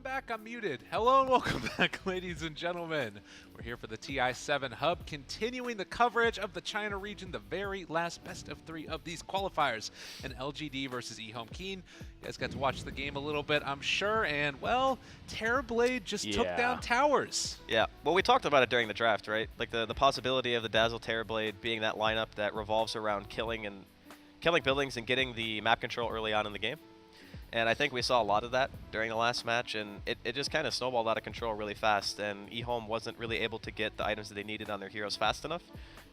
back. I'm muted. Hello and welcome back, ladies and gentlemen. We're here for the TI7 Hub, continuing the coverage of the China region, the very last best of 3 of these qualifiers, an LGD versus EHOME Keen. You guys got to watch the game a little bit, I'm sure, and, well, Terrorblade just took down Towers. Yeah, well, we talked about it during the draft, right? Like the possibility of the Dazzle Terrorblade being that lineup that revolves around killing buildings and getting the map control early on in the game. And I think we saw a lot of that during the last match, and it just kind of snowballed out of control really fast, and EHOME wasn't really able to get the items that they needed on their heroes fast enough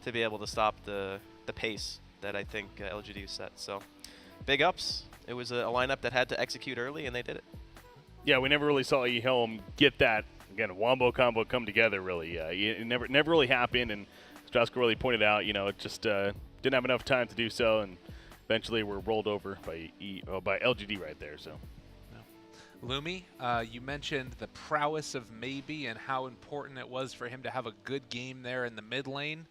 to be able to stop the pace that I think LGD set. So, big ups. It was a lineup that had to execute early, and they did it. Yeah, we never really saw EHOME get that, again, wombo combo come together, really. It never really happened, and as Josko really pointed out, you know, it just didn't have enough time to do so, and eventually we're rolled over by LGD right there. So, Lumi, you mentioned the prowess of Maybe and how important it was for him to have a good game there in the mid lane.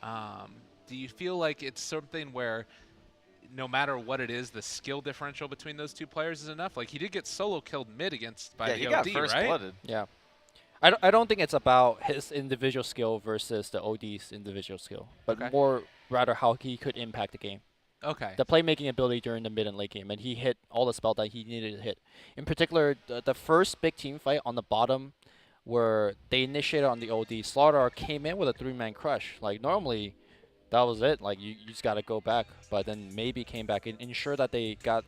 Do you feel like it's something where no matter what it is, the skill differential between those two players is enough? Like, he did get solo killed mid by the OD, got first right? blooded. Yeah. I don't think it's about his individual skill versus the OD's individual skill, but more rather how he could impact the game. Okay. The playmaking ability during the mid and late game, and he hit all the spells that he needed to hit. In particular, the first big team fight on the bottom where they initiated on the OD, Slaughter came in with a 3-man crush. Like, normally, that was it. Like, you just got to go back. But then Maybe came back and ensured that they got...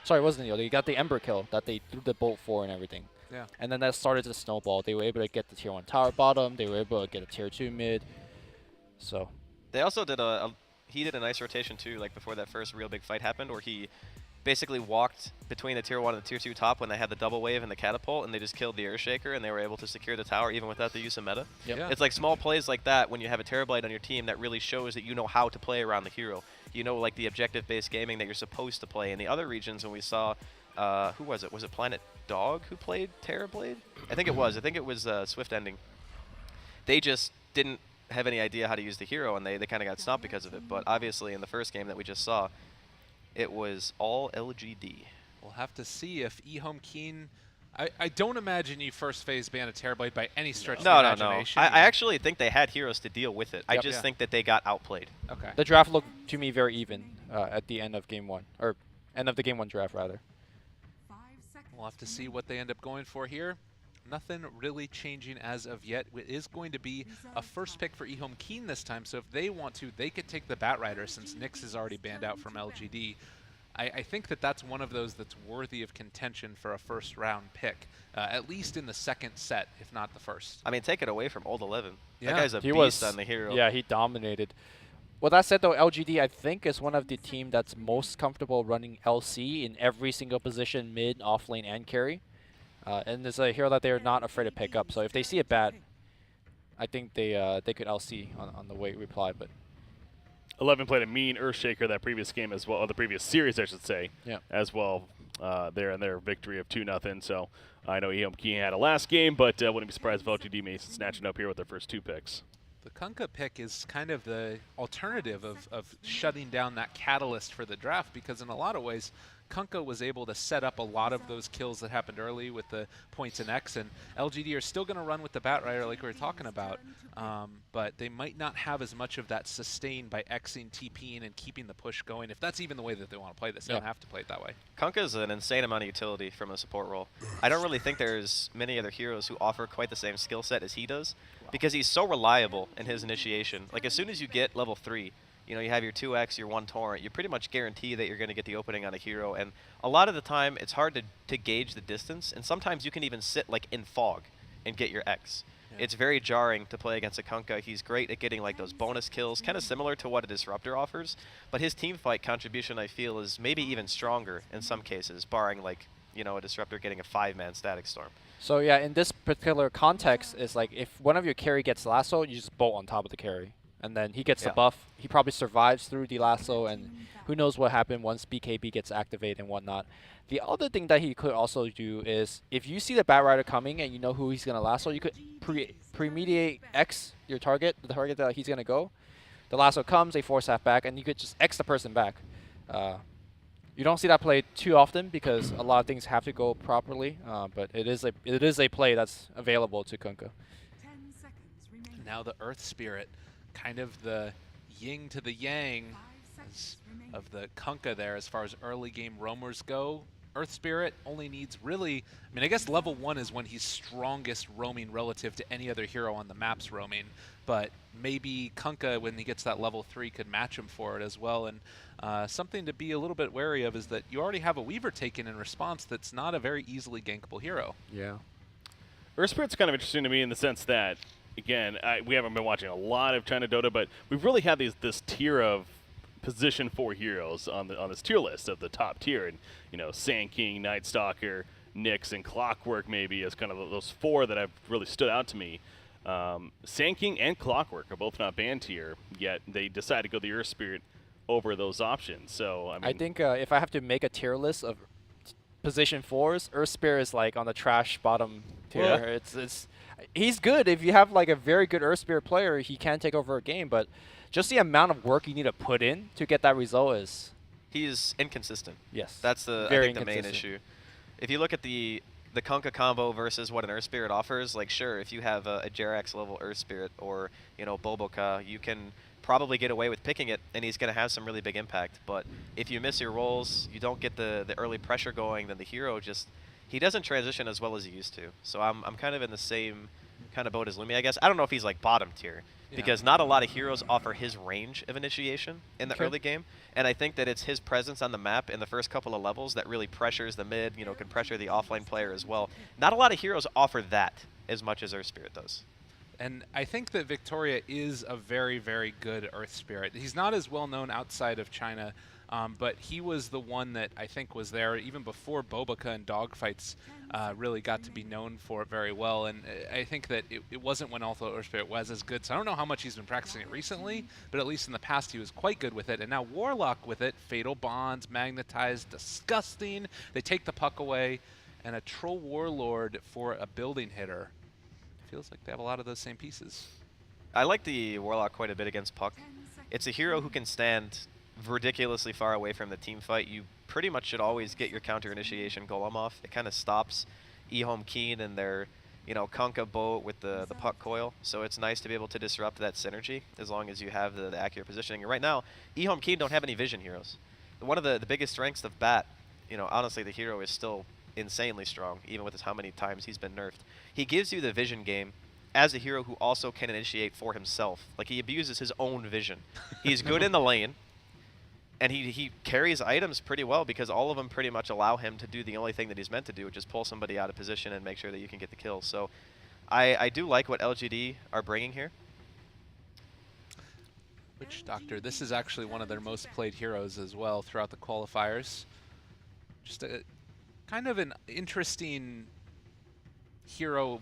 Sorry, it wasn't the OD. They got the Ember kill that they threw the bolt for and everything. Yeah. And then that started to snowball. They were able to get the tier 1 tower bottom. They were able to get a tier 2 mid. So... They also did he did a nice rotation too, like before that first real big fight happened, where he basically walked between the tier 1 and the tier 2 top when they had the double wave and the catapult, and they just killed the Earthshaker, and they were able to secure the tower even without the use of meta. Yep. Yeah. It's like small plays like that when you have a Terrorblade on your team that really shows that you know how to play around the hero. You know, like the objective-based gaming that you're supposed to play. In the other regions, when we saw, who was it? Was it Planet Dog who played Terrorblade? I think it was. I think it was Swift Ending. They just didn't have any idea how to use the hero, and they kind of got stopped because of it. But obviously in the first game that we just saw, it was all LGD. We'll have to see if EHOME Keen... I don't imagine you first phase ban a Terrorblade by any stretch of the imagination. I actually think they had heroes to deal with it. I just think that they got outplayed. Okay. The draft looked to me very even at the end of game 1, or end of the game 1 draft rather. We'll have to see what they end up going for here. Nothing really changing as of yet. It is going to be a first pick for EHOME Keen this time, so if they want to, they could take the Batrider since Nyx is already banned out from LGD. I think that that's one of those that's worthy of contention for a first-round pick, at least in the second set, if not the first. I mean, take it away from Old 11. Yeah. That guy's a beast on the hero. Yeah, he dominated. Well, that said, though, LGD, I think, is one of the team that's most comfortable running LC in every single position, mid, off lane, and carry. And it's a hero that they're not afraid to pick up. So if they see it bad, I think they could LC on the way reply. But 11 played a mean Earthshaker that previous game as well, or the previous series, I should say, yeah, as well. There in their victory of 2-0. So I know EHOME Keen had a last game, but wouldn't be surprised if LGD may snatch it up here with their first 2 picks. The Kunkka pick is kind of the alternative of shutting down that catalyst for the draft, because in a lot of ways, Kunkka was able to set up a lot of those kills that happened early with the points in X, and LGD are still going to run with the Batrider like we were talking about, but they might not have as much of that sustain by Xing, TPing, and keeping the push going, if that's even the way that they want to play this. They don't have to play it that way. Kunkka is an insane amount of utility from a support role. I don't really think there's many other heroes who offer quite the same skill set as he does, because he's so reliable in his initiation. Like, as soon as you get level 3, you know, you have your 2x, your 1 torrent, you pretty much guarantee that you're going to get the opening on a hero. And a lot of the time, it's hard to gauge the distance. And sometimes you can even sit, like, in fog and get your X. Yeah. It's very jarring to play against a Kunkka. He's great at getting, like, those bonus kills, kind of similar to what a Disruptor offers. But his team fight contribution, I feel, is maybe even stronger in some cases, barring, like, you know, a Disruptor getting a 5-man Static Storm. So, yeah, in this particular context, it's like if one of your carry gets lasso, you just bolt on top of the carry. And then he gets the buff. He probably survives through the lasso, and who knows what happened once BKB gets activated and whatnot. The other thing that he could also do is, if you see the Batrider coming and you know who he's going to lasso, you could premediate X your target, the target that he's going to go. The lasso comes, they force half back, and you could just X the person back. You don't see that play too often because a lot of things have to go properly, but it is a play that's available to Kunkka. Now the Earth Spirit, kind of the yin to the yang of the Kunkka there as far as early game roamers go. Earth Spirit only needs really, I mean, I guess level 1 is when he's strongest roaming relative to any other hero on the maps roaming, but maybe Kunkka, when he gets that level 3, could match him for it as well. And something to be a little bit wary of is that you already have a Weaver taken in response that's not a very easily gankable hero. Yeah. Earth Spirit's kind of interesting to me in the sense that, again, we haven't been watching a lot of China Dota, but we've really had this tier of position 4 heroes on this tier list of the top tier, and Sand King, Night Stalker, Nyx, and Clockwork maybe as kind of those 4 that have really stood out to me. Sand King and Clockwork are both not banned tier, yet they decided to go the Earth Spirit over those options. So I think if I have to make a tier list of position 4s, Earth Spirit is like on the trash bottom tier. Yeah. He's good if you have like a very good Earth Spirit player. He can take over a game, but just the amount of work you need to put in to get that result is... He's inconsistent. Yes. That's I think the main issue. If you look at the Kunkka combo versus what an Earth Spirit offers, like sure, if you have a Jerax level Earth Spirit or Boboka, you can probably get away with picking it, and he's going to have some really big impact. But if you miss your rolls, you don't get the early pressure going, then the hero he doesn't transition as well as he used to. So I'm kind of in the same kind of boat as Lumi, I guess. I don't know if he's like bottom tier, because not a lot of heroes offer his range of initiation in the early game, and I think that it's his presence on the map in the first couple of levels that really pressures the mid, can pressure the offlane player as well. Not a lot of heroes offer that as much as Earth Spirit does. And I think that Victoria is a very, very good Earth Spirit. He's not as well known outside of China, but he was the one that I think was there even before Boboka and Dogfights really got to be known for it very well. And I think that it wasn't when Alpha Earth Spirit was as good. So I don't know how much he's been practicing it recently, but at least in the past he was quite good with it. And now Warlock with it, Fatal Bonds, Magnetized, disgusting. They take the puck away, and a Troll Warlord for a building hitter. Feels like they have a lot of those same pieces. I like the Warlock quite a bit against Puck. It's a hero who can stand ridiculously far away from the team fight. You pretty much should always get your counter initiation golem off. It kind of stops EHOME Keen and their Kunkka boat with the Puck coil. So it's nice to be able to disrupt that synergy as long as you have the accurate positioning. And right now, EHOME Keen don't have any vision heroes. One of the biggest strengths of Bat, honestly, the hero is still insanely strong, even with how many times he's been nerfed. He gives you the vision game as a hero who also can initiate for himself. Like, he abuses his own vision. He's good in the lane, and he carries items pretty well because all of them pretty much allow him to do the only thing that he's meant to do, which is pull somebody out of position and make sure that you can get the kill. So I do like what LGD are bringing here. Witch Doctor, this is actually one of their most played heroes as well throughout the qualifiers. Just a kind of an interesting hero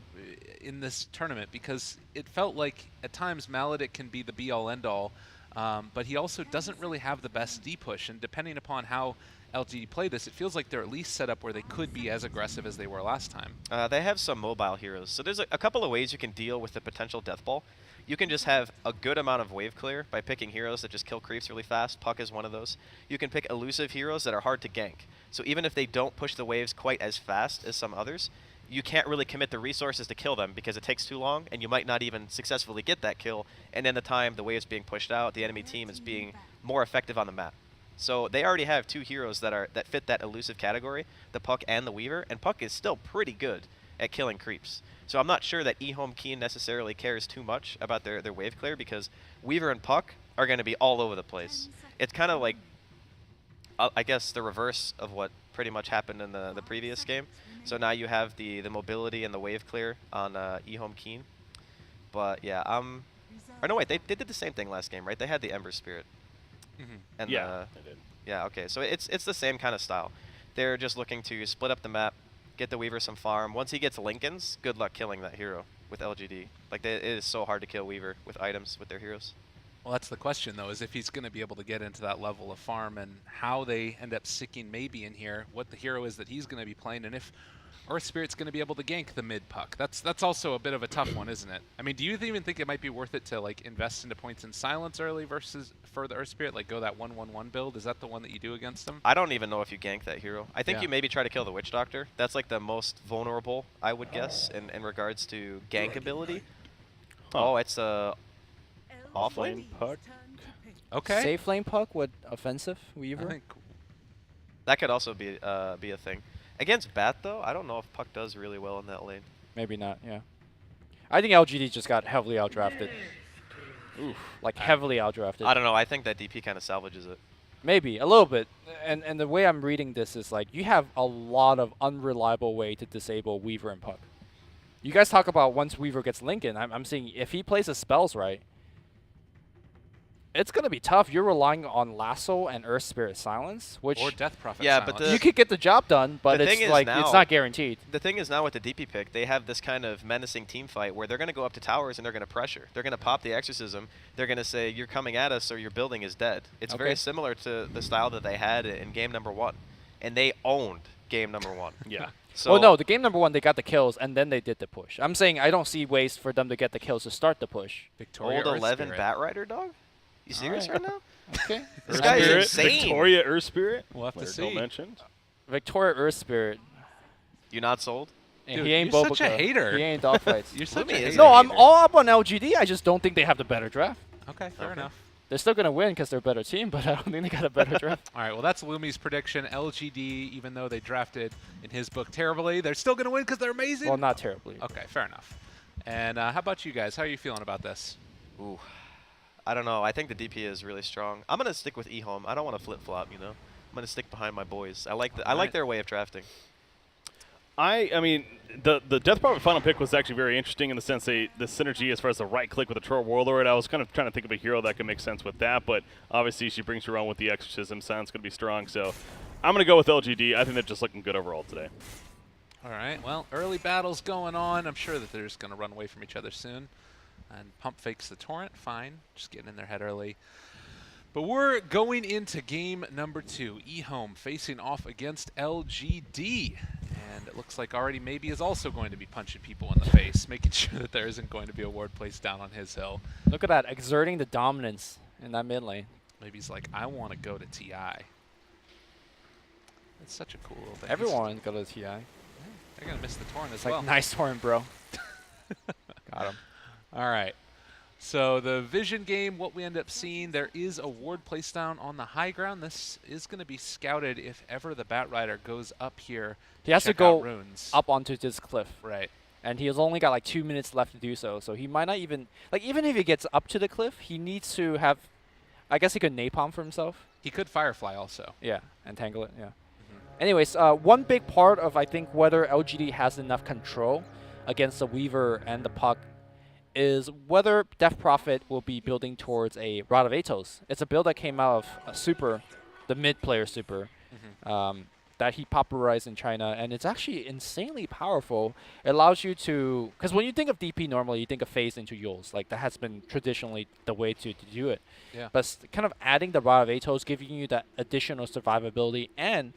in this tournament because it felt like at times Maledict can be the be-all end-all, but he also doesn't really have the best D-push, and depending upon how LGD play this, it feels like they're at least set up where they could be as aggressive as they were last time. They have some mobile heroes, so there's a couple of ways you can deal with the potential death ball. You can just have a good amount of wave clear by picking heroes that just kill creeps really fast. Puck is one of those. You can pick elusive heroes that are hard to gank. So even if they don't push the waves quite as fast as some others, you can't really commit the resources to kill them because it takes too long, and you might not even successfully get that kill. And in the time the wave's being pushed out, the enemy team is being more effective on the map. So they already have 2 heroes that fit that elusive category, the Puck and the Weaver, and Puck is still pretty good at killing creeps. So I'm not sure that EHOME Keen necessarily cares too much about their wave clear because Weaver and Puck are going to be all over the place. It's kind of like, I guess, the reverse of what pretty much happened in the previous game. So now you have the mobility and the wave clear on EHOME Keen. But yeah, or no wait, they did the same thing last game, right? They had the Ember Spirit. And yeah, they did. Yeah, okay. So it's the same kind of style. They're just looking to split up the map, get the Weaver some farm. Once he gets Lincolns, good luck killing that hero with LGD. Like, it is so hard to kill Weaver with items with their heroes. Well, that's the question, though, is if he's going to be able to get into that level of farm and how they end up sticking maybe in here, what the hero is that he's going to be playing, and if Earth Spirit's going to be able to gank the mid puck. That's also a bit of a tough one, isn't it? I mean, do you even think it might be worth it to like invest into points in silence early versus for the Earth Spirit, like go that 1-1-1 build? Is that the one that you do against them? I don't even know if you gank that hero. I think Yeah. you maybe try to kill the Witch Doctor. That's like the most vulnerable, I would guess, in regards to gank ability. Huh. Oh, it's a offlane. Puck. Okay. Safe lane puck with offensive Weaver. I think That could also be a thing. Against Bat though, I don't know if Puck does really well in that lane. Maybe not, yeah. I think LGD just got heavily outdrafted. Oof. Like, heavily outdrafted. I don't know. I think that DP kind of salvages it. Maybe, a little bit. And the way I'm reading this is, like, you have a lot of unreliable way to disable Weaver and Puck. You guys talk about once Weaver gets Lincoln, I'm saying if he plays his spells right, it's going to be tough. You're relying on Lasso and Earth Spirit Silence, which or Death Prophet. Yeah, but Silence. you could get the job done, but The thing it's is like now- it's not guaranteed. The thing is now with the DP pick, they have this kind of menacing team fight where they're going to go up to towers and they're going to pressure. They're going to pop the Exorcism. They're going to say, you're coming at us or your building is dead. It's Okay. very similar to the style that they had in game number 1. And they owned game number 1. Yeah. So Well, no, the game number 1, they got the kills, and then they did the push. I'm saying I don't see ways for them to get the kills to start the push. Victoria old Earth 11 Spirit. Bat Rider, dog? You serious right now? Okay. This Earth guy is Spirit, insane. Victoria Earth Spirit. We'll have to Player see. Don't mentioned. Victoria Earth Spirit. You not sold? And Dude, he ain't you're Boba. such a hater. He ain't dogfights. You're such Lumi a is hater. No, a I'm hater. all up on LGD. I just don't think they have the better draft. Okay, fair Okay. enough. They're still going to win because they're a better team, but I don't think they got a better draft. All right, well, that's Lumi's prediction. LGD, even though they drafted, in his book, terribly, they're still going to win because they're amazing? Well, not terribly. Okay, fair enough. And how about you guys? How are you feeling about this? Ooh. I don't know. I think the DP is really strong. I'm going to stick with EHOME. I don't want to flip-flop, you know? I'm going to stick behind my boys. I like Alright. their way of drafting. I mean, the Death Prophet final pick was actually very interesting in the sense the synergy as far as the right click with the Troll Warlord. I was kind of trying to think of a hero that could make sense with that, but obviously she brings her own with the Exorcism. Sounds going to be strong, so I'm going to go with LGD. I think they're just looking good overall today. All right, well, early battles going on. I'm sure that they're just going to run away from each other soon. And Pump fakes the Torrent, fine. Just getting in their head early. But we're going into game number 2. EHOME facing off against LGD. And it looks like already maybe is also going to be punching people in the face, making sure that there isn't going to be a ward placed down on his hill. Look at that, exerting the dominance in that mid lane. Maybe he's like, I want to go to TI. It's such a cool little thing. Everyone go to the TI. They're going to miss the Torrent as It's like, well. nice torrent, bro. Got him. All right. So the vision game, what we end up seeing, there is a ward placed down on the high ground. This is going to be scouted if ever the Bat Rider goes up here. He has to check out go runes. up onto this cliff. Right. And he has only got like 2 minutes left to do so. So he might not even, like, even if he gets up to the cliff, he needs to have, I guess he could napalm for himself. He could Firefly also. Yeah, and tangle it, yeah. Anyways, one big part of, I think, whether LGD has enough control against the Weaver and the Puck is whether Death Prophet will be building towards a Rod of Atos. It's a build that came out of a Super, the mid-player Super, that he popularized in China, and it's actually insanely powerful. It allows you to, because when you think of DP normally, you think of phase into Yules. Like, that has been traditionally the way to do it. Yeah. But kind of adding the Rod of Atos, giving you that additional survivability and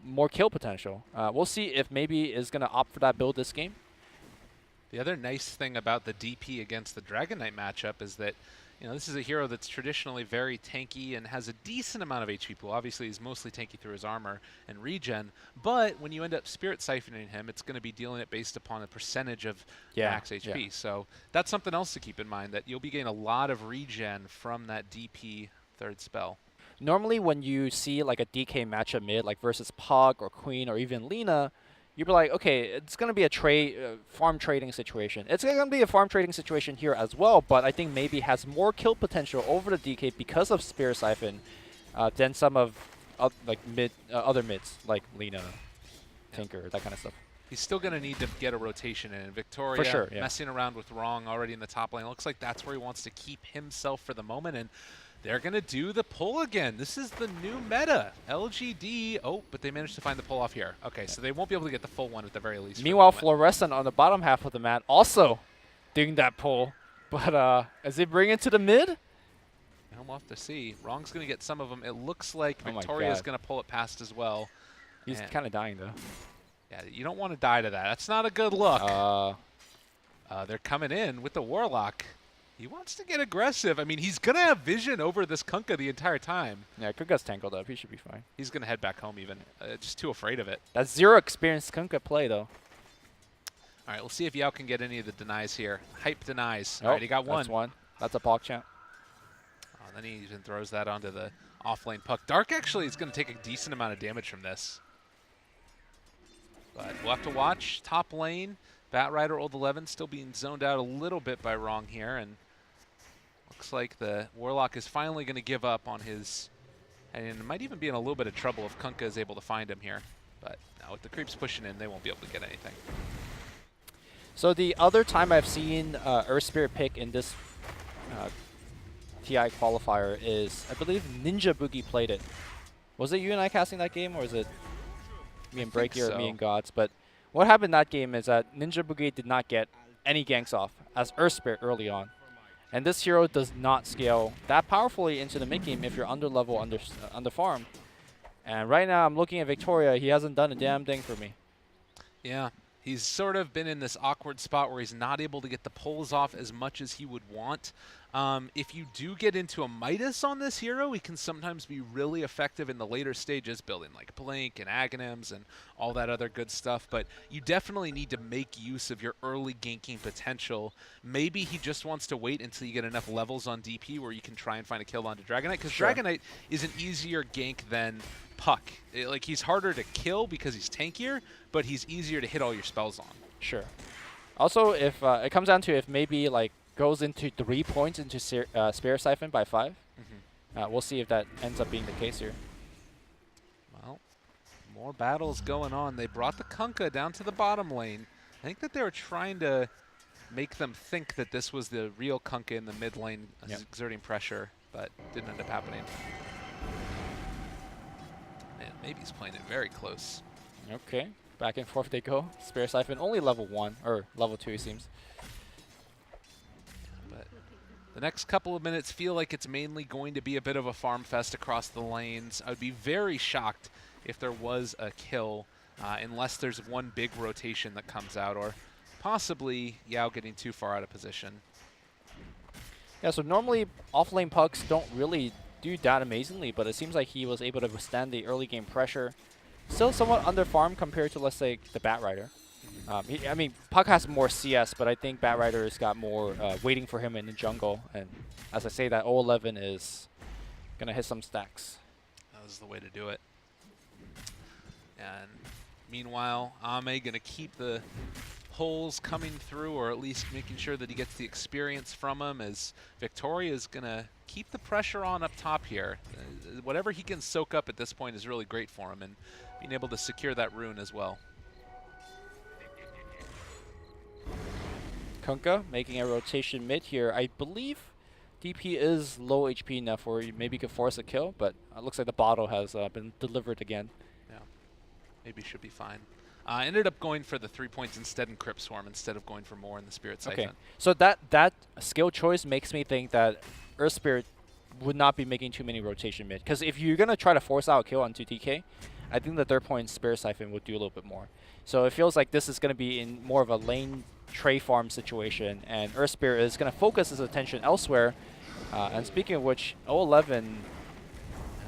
more kill potential. We'll see if maybe is going to opt for that build this game. The other nice thing about the DP against the Dragon Knight matchup is that, you know, this is a hero that's traditionally very tanky and has a decent amount of HP pool. Obviously, he's mostly tanky through his armor and regen, but when you end up Spirit Siphoning him, it's going to be dealing it based upon a percentage of max HP. So that's something else to keep in mind, that you'll be getting a lot of regen from that DP third spell. Normally, when you see like a DK matchup mid, like versus Pog or Queen or even Lina, you'd be like, okay, it's going to be a farm trading situation. It's going to be a farm trading situation here as well, but I think maybe has more kill potential over the DK because of Spirit Siphon than some of like other mids, like Lina, Tinker, that kind of stuff. He's still going to need to get a rotation in. Victoria For sure, yeah. messing around with Wrong already in the top lane. Looks like that's where he wants to keep himself for the moment, and they're going to do the pull again. This is the new meta. LGD. Oh, but they managed to find the pull off here. Okay, so they won't be able to get the full one at the very least. Meanwhile, Fluorescent on the bottom half of the mat also doing that pull. But as they bring it to the mid, And we'll have to see. Wrong's going to get some of them. It looks like Oh my Victoria's God. going to pull it past as well. he's And kind of dying though. Yeah, you don't want to die to that. That's not a good look. They're coming in with the Warlock. He wants to get aggressive. I mean, he's going to have vision over this Kunkka the entire time. Yeah, Kunkka's tangled up. He should be fine. He's going to head back home even. Just too afraid of it. That's zero experience Kunkka play, though. All right, we'll see if Yao can get any of the denies here. Hype denies. Oh, All right, he got one. That's one. That's a Pog champ. Oh, then he even throws that onto the off-lane puck. Dark actually is going to take a decent amount of damage from this. But we'll have to watch. Top lane, Batrider Old 11 still being zoned out a little bit by Wrong here. And looks like the Warlock is finally going to give up on his... And might even be in a little bit of trouble if Kunkka is able to find him here. But now with the creeps pushing in, they won't be able to get anything. So the other time I've seen Earth Spirit pick in this TI qualifier is, I believe Ninja Boogie played it. Was it you and I casting that game, or is it me and Breaky or me and Gods? But what happened in that game is that Ninja Boogie did not get any ganks off as Earth Spirit early on. And this hero does not scale that powerfully into the mid game if you're under level, under farm. And right now I'm looking at Victoria. He hasn't done a damn thing for me. Yeah. He's sort of been in this awkward spot where he's not able to get the pulls off as much as he would want. If you do get into a Midas on this hero, he can sometimes be really effective in the later stages, building like Blink and Aghanims and all that other good stuff. But you definitely need to make use of your early ganking potential. Maybe he just wants to wait until you get enough levels on DP where you can try and find a kill onto Dragonite, because Sure. Dragonite is an easier gank than Puck. Like, he's harder to kill because he's tankier, but he's easier to hit all your spells on. Sure. Also, if it comes down to if maybe like goes into 3 points into Spirit Siphon by 5, we'll see if that ends up being the case here. Well, more battles going on. They brought the Kunkka down to the bottom lane. I think that they were trying to make them think that this was the real Kunkka in the mid lane exerting pressure, but didn't end up happening. Man, maybe he's playing it very close. Okay, back and forth they go. Spirit Siphon only level 1, or level 2 it seems. But the next couple of minutes feel like it's mainly going to be a bit of a farm fest across the lanes. I would be very shocked if there was a kill, unless there's one big rotation that comes out, or possibly Yao getting too far out of position. Yeah, so normally off-lane pucks don't really do that amazingly, but it seems like he was able to withstand the early game pressure. Still somewhat under farm compared to, let's say, the Batrider. I mean, Puck has more CS, but I think Batrider's got more waiting for him in the jungle. And as I say, that 011 is going to hit some stacks. That was the way to do it. And meanwhile, Ame going to keep the pulls coming through, or at least making sure that he gets the experience from him, as Victoria is going to keep the pressure on up top here. Whatever he can soak up at this point is really great for him, and being able to secure that rune as well. Kunkka making a rotation mid here. I believe DP is low HP enough where you maybe could force a kill, but it looks like the bottle has been delivered again. Yeah, maybe should be fine. Ended up going for the 3 points instead in Crypt Swarm instead of going for more in the Spirit Siphon. Okay, so that skill choice makes me think that Earth Spirit would not be making too many rotation mid. Because if you're going to try to force out a kill onto TK, I think the 3rd point Spirit Siphon would do a little bit more. So it feels like this is going to be in more of a lane tray farm situation, and Earth Spirit is going to focus his attention elsewhere. And speaking of which, 011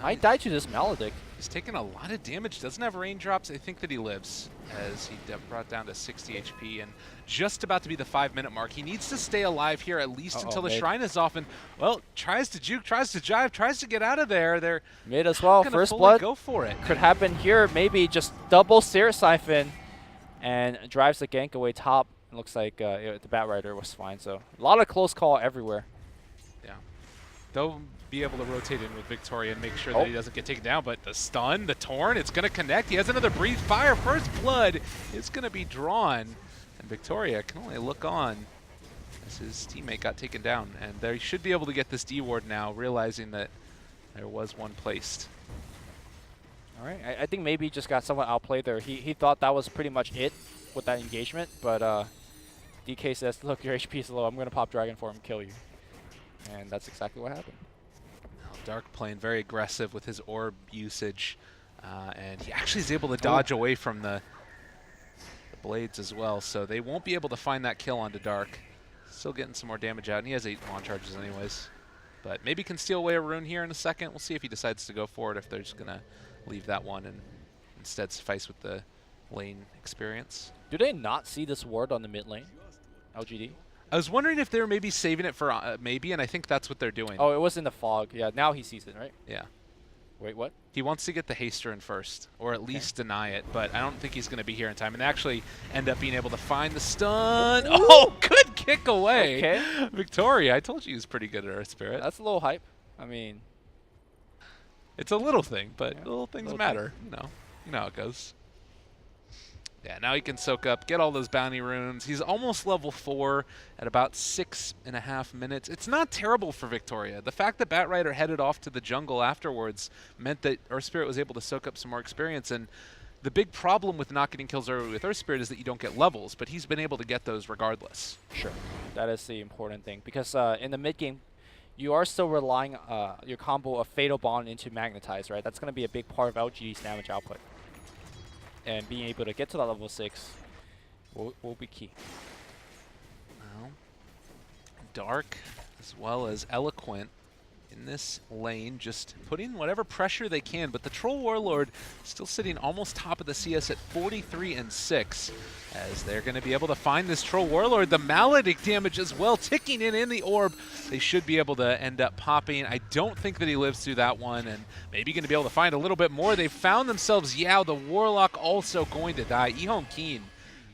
might die to this Maledict. He's taking a lot of damage, doesn't have raindrops. I think that he lives, as he brought down to 60 HP and just about to be the 5-minute mark. He needs to stay alive here at least until the shrine is off, and, well, tries to juke, tries to jive, tries to get out of there. They're mid as well. First blood go for it. Could happen here. Maybe just double Spirit Siphon and drives the gank away top. It looks like the Batrider was fine, so a lot of close call everywhere. Yeah. They'll be able to rotate in with Victoria and make sure that he doesn't get taken down, but the stun, the torn, it's going to connect. He has another breathe fire. First blood is going to be drawn, and Victoria can only look on as his teammate got taken down. And they should be able to get this D ward now, realizing that there was one placed. All right, I think maybe he just got somewhat outplayed there. He thought that was pretty much it with that engagement, but DK says, look, your HP is low. I'm going to pop Dragon for him, kill you. And that's exactly what happened. Dark playing very aggressive with his orb usage, and he actually is able to dodge away from the blades as well, so they won't be able to find that kill onto Dark. Still getting some more damage out, and he has 8 launch charges anyways. But maybe can steal away a rune here in a second. We'll see if he decides to go for it, if they're just going to leave that one and instead suffice with the lane experience. Do they not see this ward on the mid lane, LGD? I was wondering if they were maybe saving it for maybe, and I think that's what they're doing. Oh, it was in the fog. Yeah, now he sees it, right? Yeah. Wait, what? He wants to get the haster in first, or at least deny it, but I don't think he's going to be here in time. And they actually end up being able to find the stun. Ooh. Oh, good kick away. Okay. Victoria, I told you he was pretty good at Earth Spirit. That's a little hype. I mean, It's a little thing, but yeah, little things little matter. You know how it goes. Yeah, now he can soak up, get all those bounty runes. He's almost level 4 at about 6.5 minutes. It's not terrible for Victoria. The fact that Batrider headed off to the jungle afterwards meant that Earth Spirit was able to soak up some more experience. And the big problem with not getting kills early with Earth Spirit is that you don't get levels, but he's been able to get those regardless. sure. That is the important thing. Because in the mid game, you are still relying your combo of Fatal Bond into Magnetize, right? That's going to be a big part of LGD's damage output. And being able to get to that level 6 will be key. Well, Dark as well as Eloquent in this lane, just putting whatever pressure they can, but the Troll Warlord still sitting almost top of the CS at 43-6, as they're going to be able to find this Troll Warlord. The Maledict damage as well, ticking in the orb. They should be able to end up popping. I don't think that he lives through that one, and maybe going to be able to find a little bit more. They've found themselves Yao, the Warlock, also going to die. EHOME Keen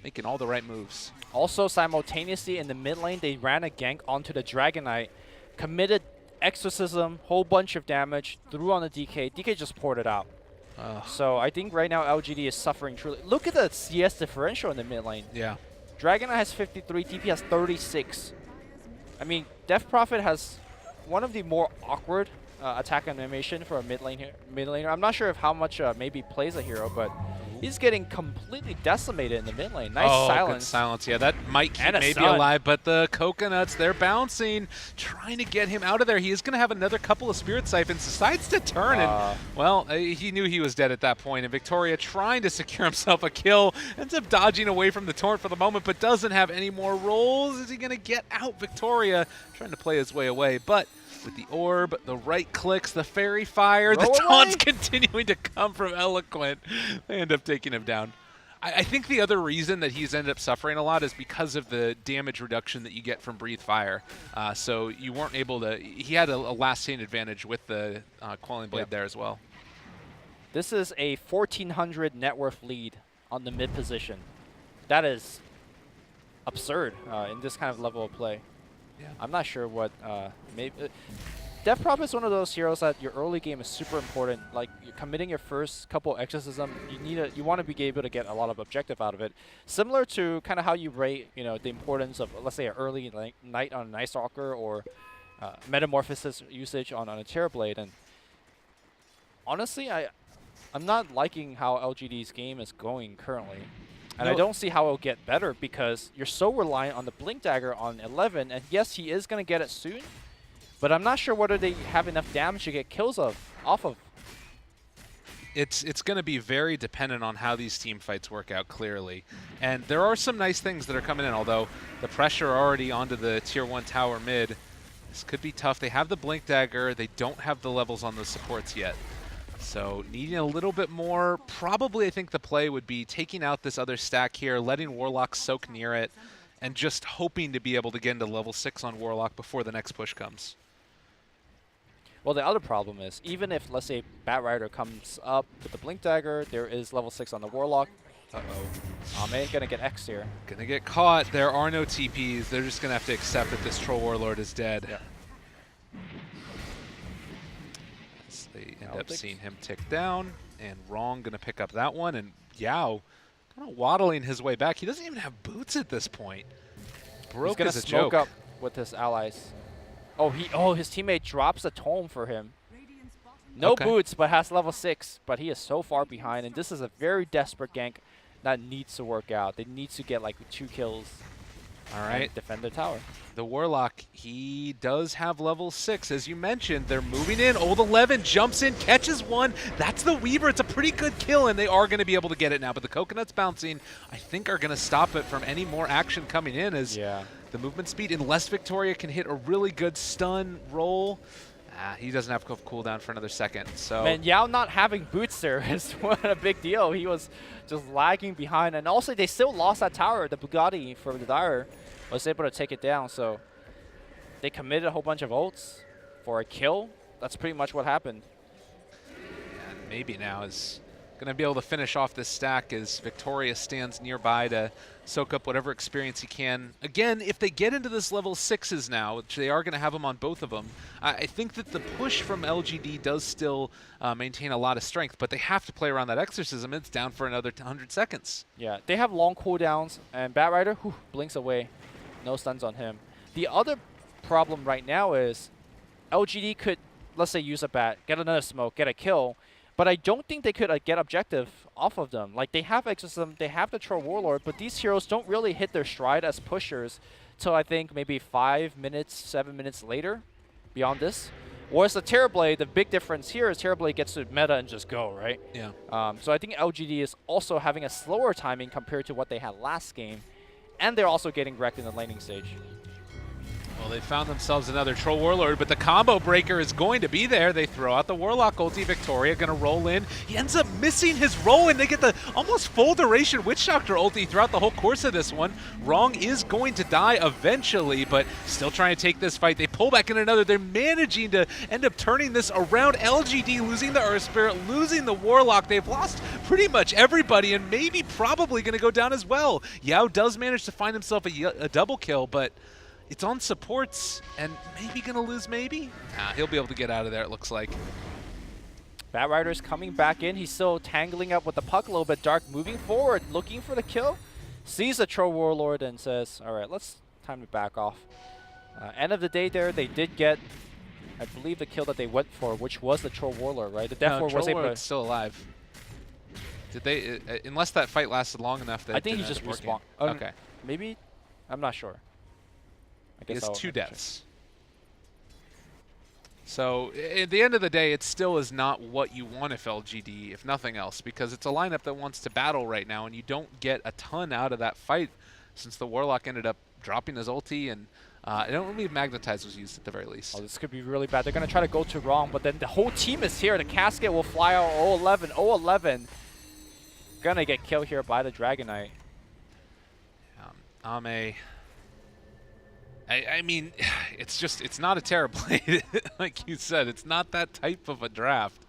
making all the right moves. Also, simultaneously in the mid lane, they ran a gank onto the Dragon Knight, committed Exorcism, whole bunch of damage, threw on the DK. DK just poured it out. So I think right now LGD is suffering truly. Look at the CS differential in the mid lane. Yeah. Dragon Knight has 53, DP has 36. I mean, Death Prophet has one of the more awkward attack animation for a mid laner. I'm not sure if how much maybe plays a hero, but he's getting completely decimated in the mid lane. Nice silence. Good silence. Yeah, that might keep And a maybe stun. alive, but the coconuts, they're bouncing, trying to get him out of there. He is going to have another couple of Spirit Siphons, decides to turn, and, well, he knew he was dead at that point, and Victoria trying to secure himself a kill, ends up dodging away from the Torrent for the moment, but doesn't have any more rolls. Is he going to get out? Victoria trying to play his way away, but with the orb, the right clicks, the fairy fire, the taunts continuing to come from Eloquent. They end up taking him down. I think the other reason that he's ended up suffering a lot is because of the damage reduction that you get from Breathe Fire. So you weren't able to, he had a last stand advantage with the Quelling Blade there as well. This is a 1,400 net worth lead on the mid position. That is absurd in this kind of level of play. Yeah. I'm not sure what maybe. Death Prophet is one of those heroes that your early game is super important. Like you're committing your first couple exorcism, you want to be able to get a lot of objective out of it. Similar to kind of how you rate, the importance of, let's say, an early Knight on a Night Stalker or Metamorphosis usage on a Terrorblade. And honestly, I'm not liking how LGD's game is going currently. And I don't see how it'll get better because you're so reliant on the Blink Dagger on 11. And yes, he is going to get it soon. But I'm not sure whether they have enough damage to get kills off of. It's going to be very dependent on how these team fights work out, clearly. And there are some nice things that are coming in, although the pressure already onto the Tier 1 tower mid. This could be tough. They have the Blink Dagger. They don't have the levels on the supports yet. So needing a little bit more. Probably I think the play would be taking out this other stack here, letting Warlock soak near it, and just hoping to be able to get into level 6 on Warlock before the next push comes. Well, the other problem is, even if, let's say, Batrider comes up with the Blink Dagger, there is level 6 on the Warlock. Uh-oh. Man, gonna get X here. Gonna get caught. There are no TPs. They're just gonna have to accept that this Troll Warlord is dead. Yeah. As they end up seeing him tick down, and Wrong gonna pick up that one, and Yao kind of waddling his way back. He doesn't even have boots at this point. Broke He's as a gonna smoke joke. up with his allies. Oh, his teammate drops a tome for him. No boots, but has level 6. But he is so far behind, and this is a very desperate gank that needs to work out. They need to get like 2 kills. All right. and defend the tower. The Warlock, he does have level 6. As you mentioned, they're moving in. Old 11 jumps in, catches one. That's the Weaver. It's a pretty good kill, and they are going to be able to get it now. But the Coconuts bouncing, I think, are going to stop it from any more action coming in as the movement speed, unless Victoria can hit a really good stun roll. He doesn't have cooldown for another second. So Man, Yao not having boots there is what a big deal. He was just lagging behind. And also, they still lost that tower. The Bugatti for the Dire was able to take it down. So they committed a whole bunch of ults for a kill. That's pretty much what happened. And maybe now is going to be able to finish off this stack as Victoria stands nearby to soak up whatever experience he can. Again, if they get into this level 6s now, which they are going to have them on both of them, I think that the push from LGD does still maintain a lot of strength, but they have to play around that exorcism. It's down for another 100 seconds. Yeah, they have long cooldowns, and Batrider blinks away. No stuns on him. The other problem right now is LGD could, let's say, use a bat, get another smoke, get a kill, but I don't think they could get objective off of them. Like, they have Exorcism, they have the Troll Warlord, but these heroes don't really hit their stride as pushers till I think maybe 5 minutes, 7 minutes later beyond this. Whereas the Terrorblade, the big difference here is Terrorblade gets to meta and just go, right? Yeah. So I think LGD is also having a slower timing compared to what they had last game, and they're also getting wrecked in the laning stage. Well, they found themselves another Troll Warlord, but the combo breaker is going to be there. They throw out the Warlock ulti. Victoria going to roll in. He ends up missing his roll, and they get the almost full duration Witch Doctor ulti throughout the whole course of this one. Wrong is going to die eventually, but still trying to take this fight. They pull back in another. They're managing to end up turning this around. LGD losing the Earth Spirit, losing the Warlock. They've lost pretty much everybody, and maybe probably going to go down as well. Yao does manage to find himself a double kill, but it's on supports, and maybe going to lose, maybe? He'll be able to get out of there, it looks like. Batrider's coming back in. He's still tangling up with the puck a little bit. Dark moving forward, looking for the kill. Sees the Troll Warlord and says, all right, let's time to back off. End of the day there, they did get, I believe, the kill that they went for, which was the Troll Warlord, right? The Death Ward was able to... still alive. Did they, unless that fight lasted long enough that I think he just respawned. Okay. Maybe? I'm not sure. He has 2 deaths. So at the end of the day, it still is not what you want if LGD, if nothing else, because it's a lineup that wants to battle right now, and you don't get a ton out of that fight since the Warlock ended up dropping his ulti, and I don't believe Magnetize was used at the very least. Oh, this could be really bad. They're going to try to go to wrong, but then the whole team is here. The Casket will fly out 0-11. 0-11. Going to get killed here by the Dragonite. Ame... I mean, it's not a Terrorblade, like you said. It's not that type of a draft.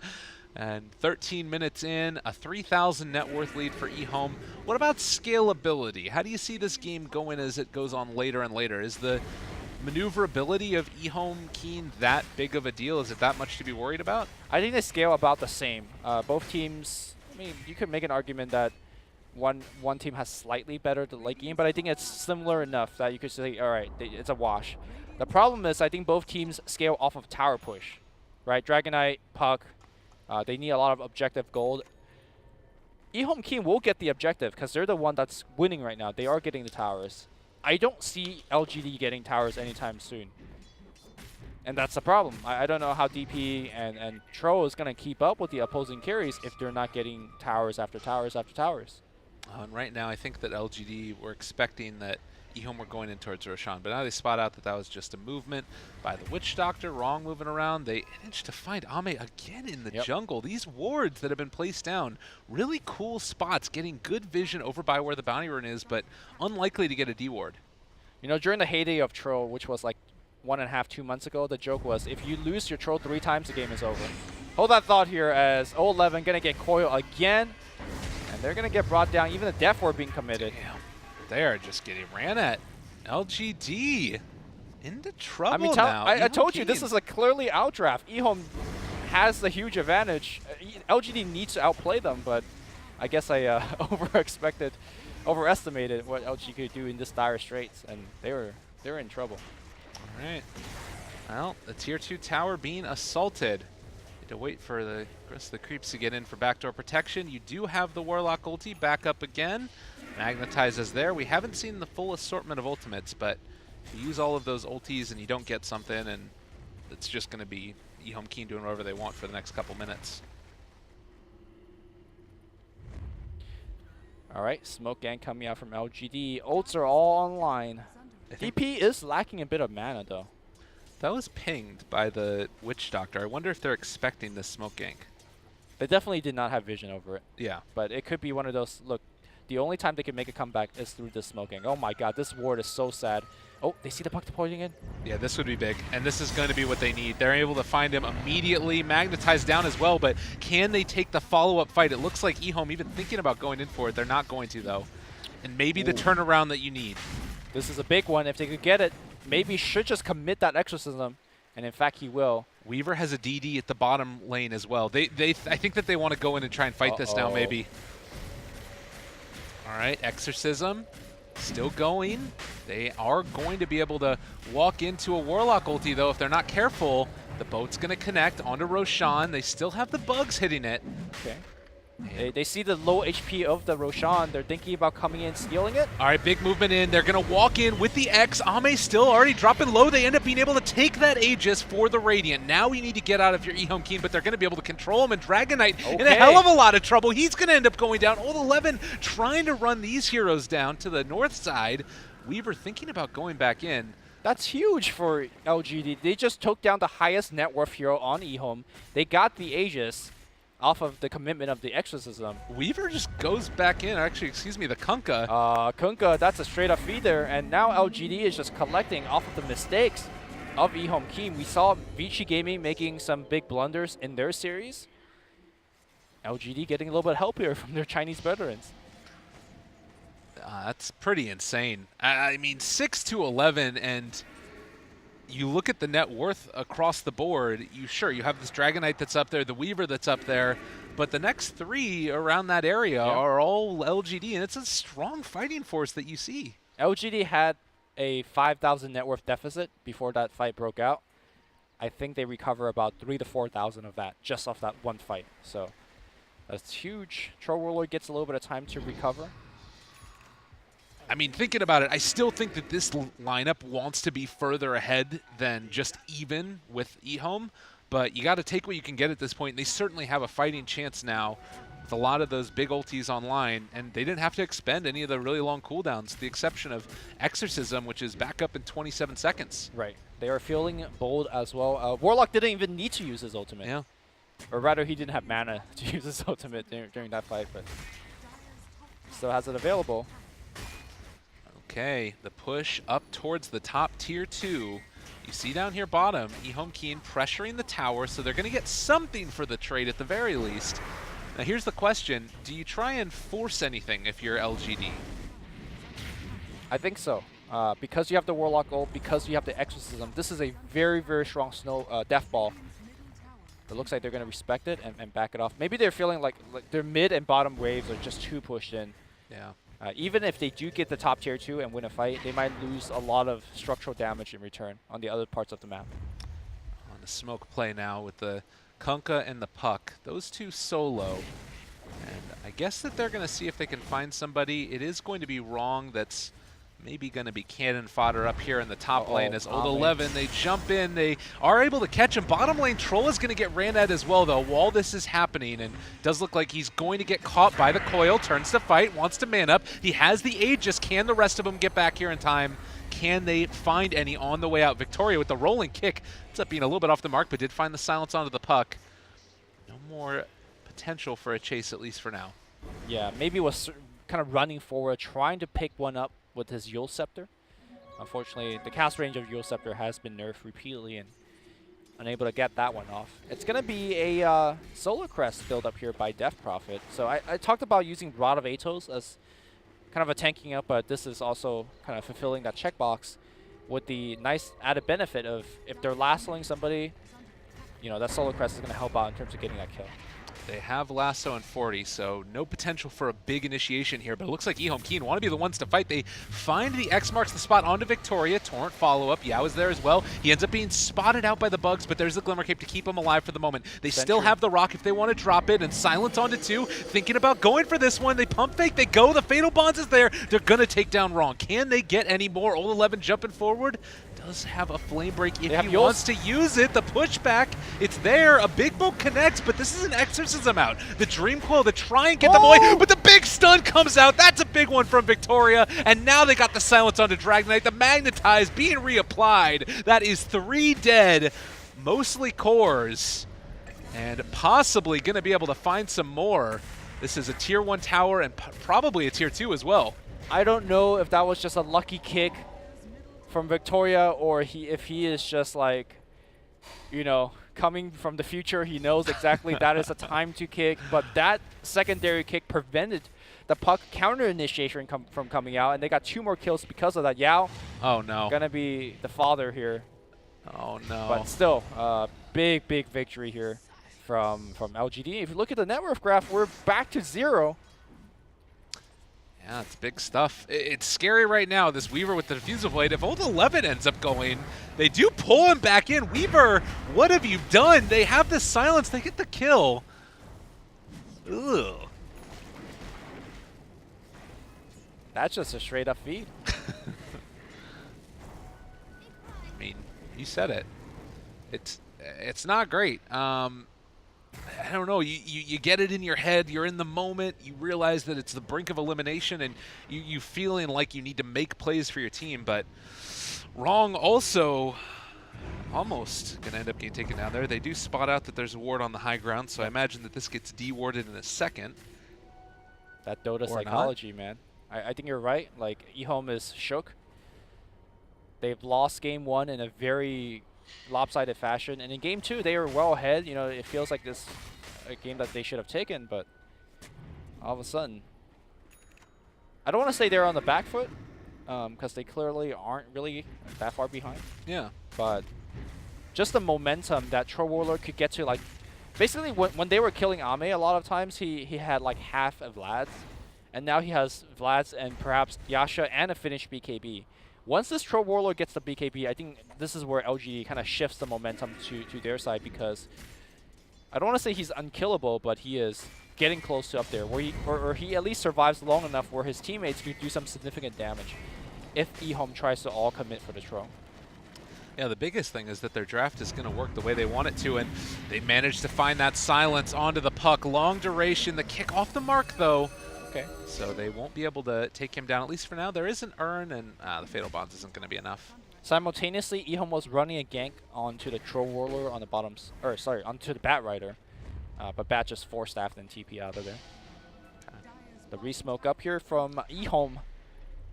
And 13 minutes in, a 3,000 net worth lead for EHOME. What about scalability? How do you see this game going as it goes on later and later? Is the maneuverability of EHOME Keen that big of a deal? Is it that much to be worried about? I think they scale about the same. Both teams, I mean, you could make an argument that one team has slightly better the late game, but I think it's similar enough that you could say, all right, it's a wash. The problem is I think both teams scale off of tower push, right? Dragonite, Puck, they need a lot of objective gold. EHOME Keen will get the objective because they're the one that's winning right now. They are getting the towers. I don't see LGD getting towers anytime soon. And that's the problem. I don't know how DP and Tro is going to keep up with the opposing carries if they're not getting towers after towers after towers. And right now, I think that LGD were expecting that EHOME were going in towards Roshan, but now they spot out that that was just a movement by the Witch Doctor. Wrong moving around. They managed to find Ame again in the jungle. These wards that have been placed down, really cool spots, getting good vision over by where the bounty rune is, but unlikely to get a D ward. You know, during the heyday of Tro, which was like 1.5, 2 months ago, the joke was if you lose your Troll 3 times, the game is over. Hold that thought here as 0-11 going to get coil again. And they're going to get brought down, even the Death Ward being committed. Damn. They are just getting ran at. LGD into trouble I mean, now. I told you, this is a clearly outdraft. EHOME has the huge advantage. LGD needs to outplay them, but I guess I overestimated what LGD could do in this dire straits, and they were in trouble. All right. Well, the tier 2 tower being assaulted. To wait for the rest of the creeps to get in for backdoor protection. You do have the Warlock ulti back up again. Magnetize is there. We haven't seen the full assortment of ultimates, but if you use all of those ultis and you don't get something, and it's just going to be EHOME Keen doing whatever they want for the next couple minutes. All right, Smoke Gang coming out from LGD. Ults are all online. DP is lacking a bit of mana, though. That was pinged by the Witch Doctor. I wonder if they're expecting this Smoke Gank. They definitely did not have vision over it. Yeah. But it could be one of those, look, the only time they can make a comeback is through the Smoke Gang. Oh my god, this ward is so sad. Oh, they see the puck deploying in? Yeah, this would be big, and this is going to be what they need. They're able to find him immediately, magnetize down as well, but can they take the follow-up fight? It looks like EHOME even thinking about going in for it. They're not going to, though. And maybe the turnaround that you need. This is a big one. If they could get it, maybe should just commit that exorcism, and in fact he will. Weaver has a DD at the bottom lane as well. I think that they want to go in and try and fight this now, maybe. All right, Exorcism. Still going. They are going to be able to walk into a Warlock ulti, though, if they're not careful. The boat's going to connect onto Roshan. They still have the bugs hitting it. Okay. They see the low HP of the Roshan. They're thinking about coming in, stealing it. All right, big movement in. They're going to walk in with the X. Ame still already dropping low. They end up being able to take that Aegis for the Radiant. Now we need to get out of your EHOME Keen, but they're going to be able to control him. And Dragon Knight in a hell of a lot of trouble. He's going to end up going down. Old 11 trying to run these heroes down to the north side. Weaver thinking about going back in. That's huge for LGD. They just took down the highest net worth hero on EHOME. They got the Aegis off of the commitment of the Exorcism. Weaver just goes back in. Actually, excuse me, the Kunkka. Kunkka, that's a straight up feeder. And now LGD is just collecting off of the mistakes of EHOME Keen. We saw Vici Gaming making some big blunders in their series. LGD getting a little bit of help here from their Chinese veterans. That's pretty insane. I mean, 6-11, and you look at the net worth across the board, you have this Dragon Knight that's up there, the Weaver that's up there, but the next three around that area are all LGD, and it's a strong fighting force that you see. LGD had a 5,000 net worth deficit before that fight broke out. I think they recover about 3,000 to 4,000 of that just off that one fight. So that's huge. Troll Warlord gets a little bit of time to recover. I mean, thinking about it, I still think that this lineup wants to be further ahead than just even with EHOME, but you got to take what you can get at this point. They certainly have a fighting chance now with a lot of those big ultis online, and they didn't have to expend any of the really long cooldowns, the exception of Exorcism, which is back up in 27 seconds. Right. They are feeling bold as well. Warlock didn't even need to use his ultimate. Yeah. Or rather, he didn't have mana to use his ultimate during that fight, but still has it available. Okay, the push up towards the top tier 2. You see down here bottom, EHOME Keen pressuring the tower, so they're going to get something for the trade at the very least. Now here's the question, do you try and force anything if you're LGD? I think so. Because you have the Warlock ult, because you have the Exorcism, this is a very, very strong Death Ball. It looks like they're going to respect it and back it off. Maybe they're feeling like their mid and bottom waves are just too pushed in. Yeah. Even if they do get the top tier 2 and win a fight, they might lose a lot of structural damage in return on the other parts of the map. On the smoke play now with the Kunkka and the Puck. Those two solo. And I guess that they're going to see if they can find somebody. It is going to be wrong. That's maybe going to be cannon fodder up here in the top lane as Old 11. They jump in. They are able to catch him. Bottom lane, Troll is going to get ran at as well, though, while this is happening. And does look like he's going to get caught by the coil. Turns to fight, wants to man up. He has the Aegis. Can the rest of them get back here in time? Can they find any on the way out? Victoria with the rolling kick. Ends up being a little bit off the mark, but did find the silence onto the puck. No more potential for a chase, at least for now. Yeah, maybe was kind of running forward, trying to pick one up with his Yule Scepter. Unfortunately, the cast range of Yule Scepter has been nerfed repeatedly and unable to get that one off. It's going to be a Solar Crest build up here by Death Prophet. So I talked about using Rod of Atos as kind of a tanking up, but this is also kind of fulfilling that checkbox with the nice added benefit of if they're lassoing somebody, you know, that Solar Crest is going to help out in terms of getting that kill. They have Lasso and 40, so no potential for a big initiation here, but it looks like EHOME Keen want to be the ones to fight. They find the X marks the spot onto Victoria. Torrent follow-up. Yao is there as well. He ends up being spotted out by the bugs, but there's the Glimmer Cape to keep him alive for the moment. They still have the Rock if they want to drop it, and Silence onto 2. Thinking about going for this one. They pump fake. They go. The Fatal Bonds is there. They're going to take down Wrong. Can they get any more? Old 11 jumping forward. Does have a flame break if he wants to use it. The pushback, it's there. A big bolt connects, but this is an exorcism out. The Dream Coil to try and get them away, but the big stun comes out. That's a big one from Victoria, and now they got the Silence onto Dragonite. The Magnetize being reapplied. That is 3 dead, mostly cores, and possibly going to be able to find some more. This is a tier 1 tower and probably a tier 2 as well. I don't know if that was just a lucky kick from Victoria, or if he is just like, you know, coming from the future. He knows exactly that is a time to kick, but that secondary kick prevented the puck counter initiation from coming out, and they got 2 more kills because of that. Yao, oh no, gonna be the father here. Oh no, but still, big victory here from LGD. If you look at the net worth graph, we're back to 0. Yeah, it's big stuff. It's scary right now, this Weaver with the Diffusal Blade. If Old 11 ends up going, they do pull him back in. Weaver, what have you done? They have the Silence. They get the kill. Ugh. That's just a straight up feed. I mean, you said it. It's not great. I don't know, you get it in your head, you're in the moment, you realize that it's the brink of elimination, and you feeling like you need to make plays for your team, but Wrong also almost going to end up getting taken down there. They do spot out that there's a ward on the high ground, so I imagine that this gets de-warded in a second. That Dota psychology, man. I think you're right. Like, EHOME is shook. They've lost game 1 in a very lopsided fashion, and in game 2 they were well ahead. You know, it feels like this a game that they should have taken, but all of a sudden, I don't want to say they're on the back foot, because they clearly aren't really that far behind. Yeah, but just the momentum that Troll Warlord could get to, like, basically when they were killing Ame, a lot of times he had like half of Vlad's, and now he has Vlad's and perhaps Yasha and a finished BKB. Once this Troll Warlord gets the BKB, I think this is where LGD kind of shifts the momentum to their side, because I don't want to say he's unkillable, but he is getting close to up there, where he at least survives long enough where his teammates could do some significant damage if EHOME tries to all commit for the Troll. Yeah, the biggest thing is that their draft is going to work the way they want it to, and they managed to find that Silence onto the puck. Long duration, the kick off the mark, though. Okay. So they won't be able to take him down, at least for now. There is an urn, and the Fatal Bonds isn't going to be enough. Simultaneously, EHOME was running a gank onto the Troll Warlord on the bottoms, or sorry, onto the Bat Rider, but Bat just force-staffed and TP out of there. The re-smoke up here from EHOME.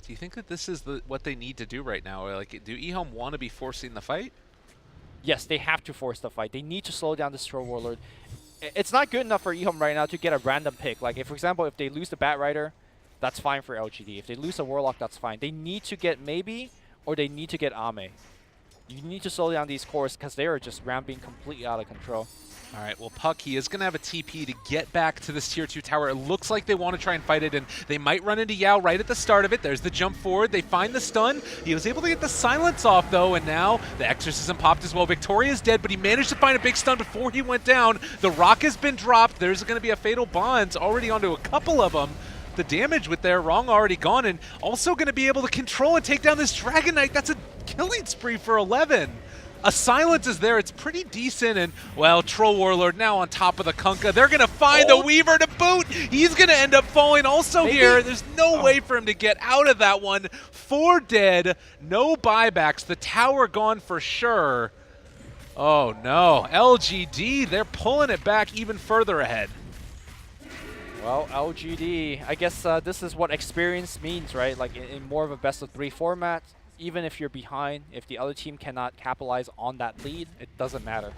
Do you think that this is what they need to do right now? Or like, do EHOME want to be forcing the fight? Yes, they have to force the fight. They need to slow down this Troll Warlord. It's not good enough for EHOME right now to get a random pick. Like, for example, if they lose the Bat Rider, that's fine for LGD. If they lose a Warlock, that's fine. They need to get maybe, or they need to get Ame. You need to slow down these cores because they are just ramping completely out of control. All right, well, Puck, he is going to have a TP to get back to this Tier 2 tower. It looks like they want to try and fight it, and they might run into Yao right at the start of it. There's the jump forward. They find the stun. He was able to get the Silence off, though, and now the Exorcism popped as well. Victoria's dead, but he managed to find a big stun before he went down. The Rock has been dropped. There's going to be a Fatal Bonds already onto a couple of them. The damage with their Wrong already gone, and also going to be able to control and take down this Dragon Knight. That's a killing spree for 11. A Silence is there. It's pretty decent. And, well, Troll Warlord now on top of the Kunkka. They're going to find the Weaver to boot. He's going to end up falling also here. There's no way for him to get out of that one. 4 dead. No buybacks. The tower gone for sure. Oh, no. LGD, they're pulling it back even further ahead. Well, LGD, I guess this is what experience means, right? Like, in more of a best-of-3 format, even if you're behind, if the other team cannot capitalize on that lead, it doesn't matter.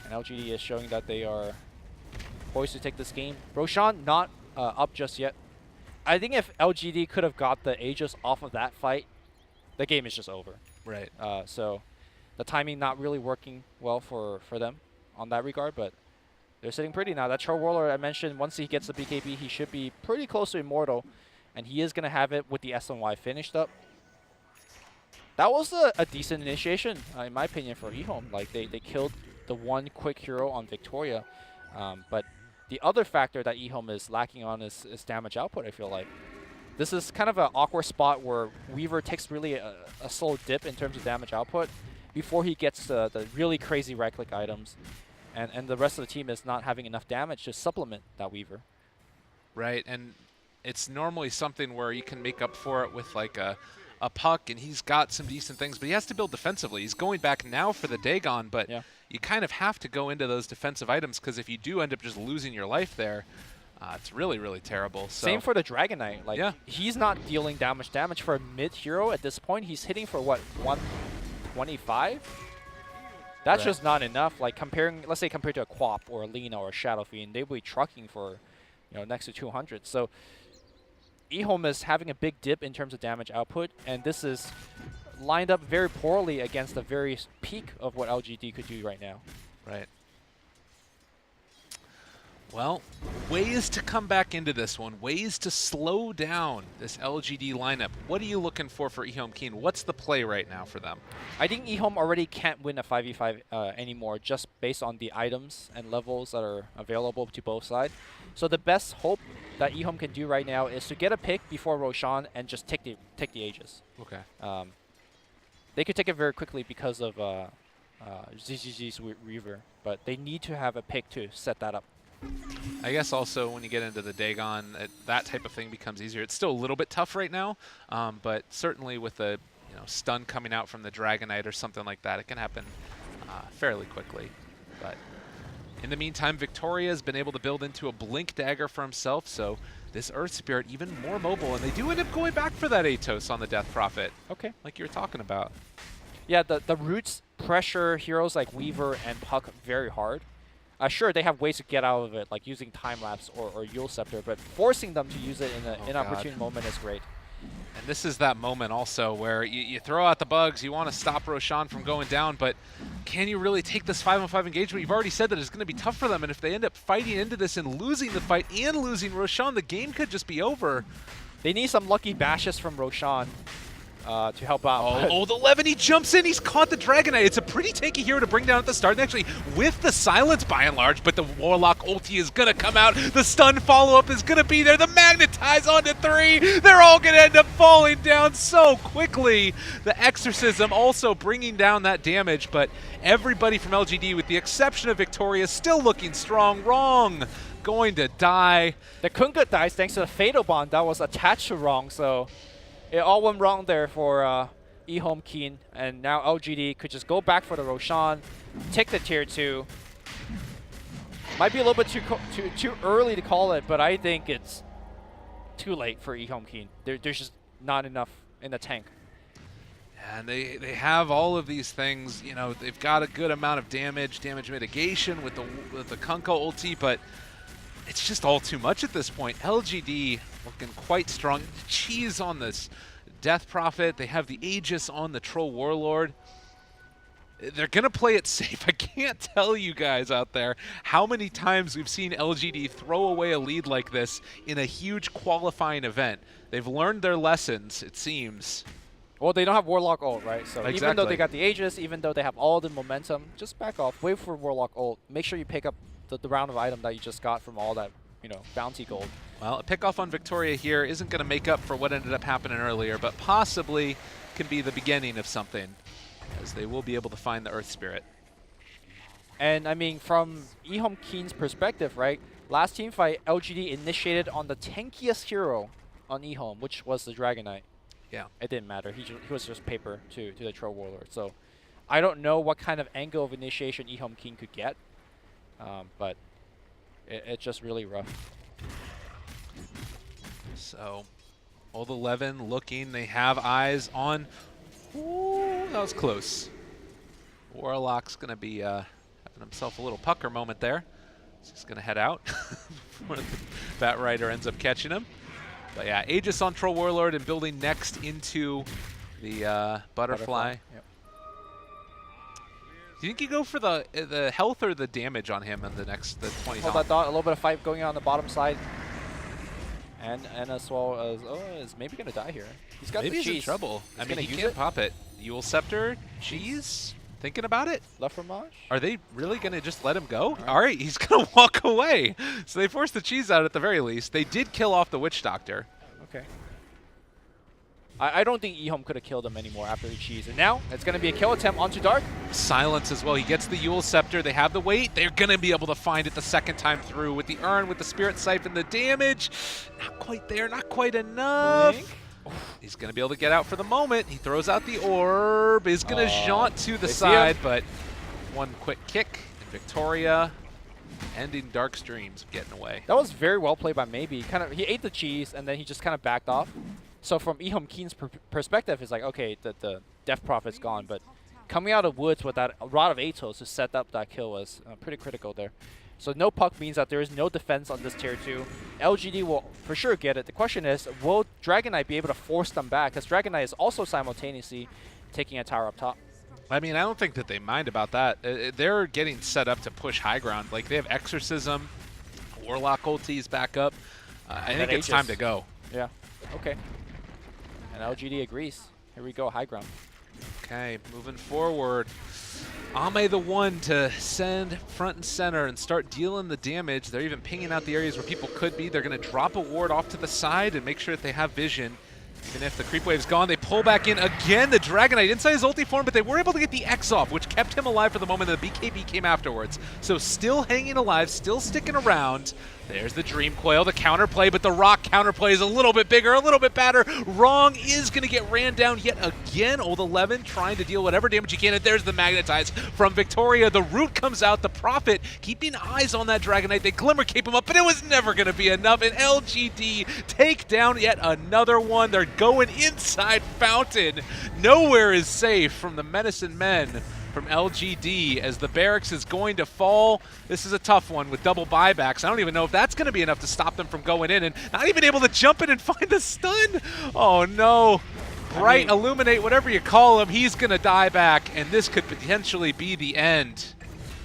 And LGD is showing that they are poised to take this game. Roshan not up just yet. I think if LGD could have got the Aegis off of that fight, the game is just over. Right. So the timing not really working well for them on that regard, but They're sitting pretty now. That Troll Warlord I mentioned, once he gets the BKB, he should be pretty close to Immortal. And he is going to have it with the SNY finished up. That was a decent initiation, in my opinion, for EHOME. Like, they killed the one quick hero on Victoria. But the other factor that EHOME is lacking on is damage output, I feel like. This is kind of an awkward spot where Weaver takes really a slow dip in terms of damage output before he gets the really crazy right-click items. And the rest of the team is not having enough damage to supplement that Weaver. Right, and it's normally something where you can make up for it with like a puck, and he's got some decent things, but he has to build defensively. He's going back now for the Dagon, but you kind of have to go into those defensive items, because if you do end up just losing your life there, it's really, really terrible. So same for the Dragon Knight. Like, he's not dealing damage for a mid-hero at this point. He's hitting for, what, 125? That's just not enough. Like, let's say compared to a Quap or a Lina or a Shadow Fiend, they would be trucking for, next to 200. So EHOME is having a big dip in terms of damage output, and this is lined up very poorly against the very peak of what LGD could do right now. Right. Well, ways to come back into this one, ways to slow down this LGD lineup. What are you looking for EHOME Keen? What's the play right now for them? I think EHOME already can't win a 5v5 anymore, just based on the items and levels that are available to both sides. So the best hope that EHOME can do right now is to get a pick before Roshan and just take the Aegis. Okay. They could take it very quickly because of ZZZ's Reaver, but they need to have a pick to set that up. I guess also when you get into the Dagon, that type of thing becomes easier. It's still a little bit tough right now, but certainly with a stun coming out from the Dragon Knight or something like that, it can happen fairly quickly. But in the meantime, Victoria has been able to build into a Blink Dagger for himself, so this Earth Spirit even more mobile, and they do end up going back for that Atos on the Death Prophet. Okay. Like you were talking about. Yeah, the roots pressure heroes like Weaver and Puck very hard. Sure, they have ways to get out of it, like using Time-Lapse or Yule Scepter, but forcing them to use it in an opportune moment is great. And this is that moment also where you throw out the bugs, you want to stop Roshan from going down, but can you really take this 5-on-5 engagement? You've already said that it's going to be tough for them, and if they end up fighting into this and losing the fight and losing Roshan, the game could just be over. They need some lucky bashes from Roshan to help out. Oh, the Levin, he jumps in, he's caught the Dragon Knight. It's a pretty tanky hero to bring down at the start, and actually with the silence by and large, but the Warlock ulti is going to come out. The stun follow-up is going to be there. The Magnetize onto 3. They're all going to end up falling down so quickly. The Exorcism also bringing down that damage, but everybody from LGD, with the exception of Victoria, still looking strong. Wrong. Going to die. The Kunga dies thanks to the Fatal Bond that was attached to Wrong, so it all went wrong there for EHOME Keen, and now LGD could just go back for the Roshan, take the tier 2. Might be a little bit too early to call it, but I think it's too late for EHOME Keen. There's just not enough in the tank. And they have all of these things. They've got a good amount of damage mitigation with the Kunkka ulti, but it's just all too much at this point. LGD looking quite strong. Cheese on this Death Prophet. They have the Aegis on the Troll Warlord. They're going to play it safe. I can't tell you guys out there how many times we've seen LGD throw away a lead like this in a huge qualifying event. They've learned their lessons, it seems. Well, they don't have Warlock ult, right? So exactly. Even though they got the Aegis, even though they have all the momentum, just back off. Wait for Warlock ult. Make sure you pick up the round of item that you just got from all that, bounty gold. Well, a pick off on Victoria here isn't going to make up for what ended up happening earlier, but possibly can be the beginning of something, as they will be able to find the Earth Spirit. And I mean, from EHOME Keen's perspective, right? Last team fight, LGD initiated on the tankiest hero on EHOME, which was the Dragon Knight. Yeah. It didn't matter. He was just paper to the Troll Warlord. So I don't know what kind of angle of initiation EHOME Keen could get. But it's just really rough. So, Old 11 looking. They have eyes on. Ooh, that was close. Warlock's going to be having himself a little pucker moment there. He's just going to head out before the Bat Rider ends up catching him. But yeah, Aegis on Troll Warlord and building next into the Butterfly. Yep. Do you think you go for the health or the damage on him in the 20 Hold that thought. A little bit of fight going on the bottom side. And as well as, is maybe going to die here. He's got Maybe the he's in cheese. trouble. I mean, gonna he use can't it. pop it. Yule Scepter, cheese, thinking about it. Left fromage. Are they really going to just let him go? All right, he's going to walk away. So they forced the cheese out at the very least. They did kill off the Witch Doctor. Okay. I don't think EHOME could have killed him anymore after the cheese. And now it's going to be a kill attempt onto Dark. Silence as well. He gets the Yule Scepter. They have the weight. They're going to be able to find it the second time through with the Urn, with the Spirit Siphon, the damage. Not quite there, not quite enough. Blink. He's going to be able to get out for the moment. He throws out the orb. Is going to jaunt to the they see side, him. but one quick kick. And Victoria ending Dark's dreams of getting away. That was very well played by Maybe. He ate the cheese and then he just kind of backed off. So from EHOME Keen's perspective, it's like, okay, the Death Prophet's gone, but coming out of woods with that Rod of Atos to set up that kill was pretty critical there. So no puck means that there is no defense on this tier 2. LGD will for sure get it. The question is, will Dragon Knight be able to force them back? Because Dragon Knight is also simultaneously taking a tower up top. I mean, I don't think that they mind about that. They're getting set up to push high ground. Like, they have Exorcism, Warlock ultis back up. I think it's time to go. Yeah, okay. And LGD agrees. Here we go, high ground. Okay, moving forward. Ame the one to send front and center and start dealing the damage. They're even pinging out the areas where people could be. They're going to drop a ward off to the side and make sure that they have vision. Even if the creep wave's gone, they pull back in again. The Dragon Knight inside his ulti form, but they were able to get the X off, which kept him alive for the moment that the BKB came afterwards. So still hanging alive, still sticking around. There's the Dream Coil, the counterplay, but the Rock counterplay is a little bit bigger, a little bit badder. Wrong is going to get ran down yet again. Old 11 trying to deal whatever damage he can, and there's the Magnetize from Victoria. The Root comes out, the Prophet keeping eyes on that Dragon Knight. They Glimmer Cape him up, but it was never going to be enough. And LGD take down yet another one. They're going inside Fountain. Nowhere is safe from the Medicine Men from LGD as the barracks is going to fall. This is a tough one with double buybacks. I don't even know if that's going to be enough to stop them from going in and not even able to jump in and find the stun. Oh no. Bright, Illuminate, whatever you call him, he's going to die back, and this could potentially be the end.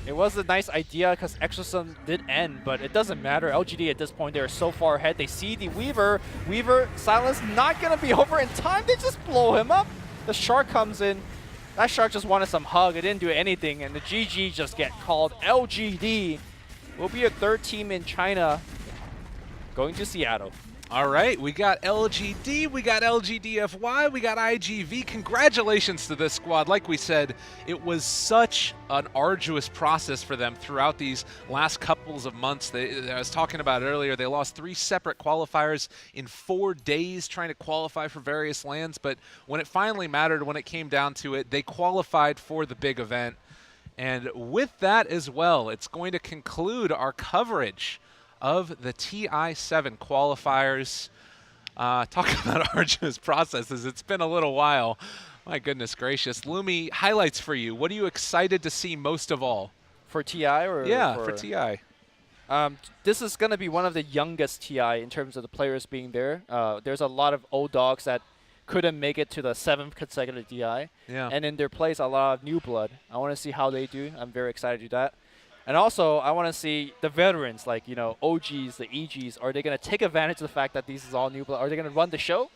It was a nice idea because Exorcism did end, but it doesn't matter. LGD at this point, they're so far ahead. They see the Weaver. Weaver, Silence not going to be over in time. They just blow him up. The Shark comes in. That Shark just wanted some hug. It didn't do anything, and the GG just get called. LGD will be a third team in China going to Seattle. All right, we got LGD, we got LGDFY, we got IGV. Congratulations to this squad. Like we said, it was such an arduous process for them throughout these last couples of months. I was talking about it earlier. They lost 3 separate qualifiers in 4 days trying to qualify for various lands. But when it finally mattered, when it came down to it, they qualified for the big event. And with that as well, it's going to conclude our coverage of the TI7 qualifiers. Talk about arduous processes. It's been a little while. My goodness gracious. Lumi, highlights for you. What are you excited to see most of all? For TI or? Yeah, for TI. This is going to be one of the youngest TI in terms of the players being there. There's a lot of old dogs that couldn't make it to the 7th consecutive TI. Yeah. And in their place, a lot of new blood. I want to see how they do. I'm very excited to do that. And also, I want to see the veterans, like, you know, OGs, the EGs. Are they going to take advantage of the fact that this is all new blood? Are they going to run the show?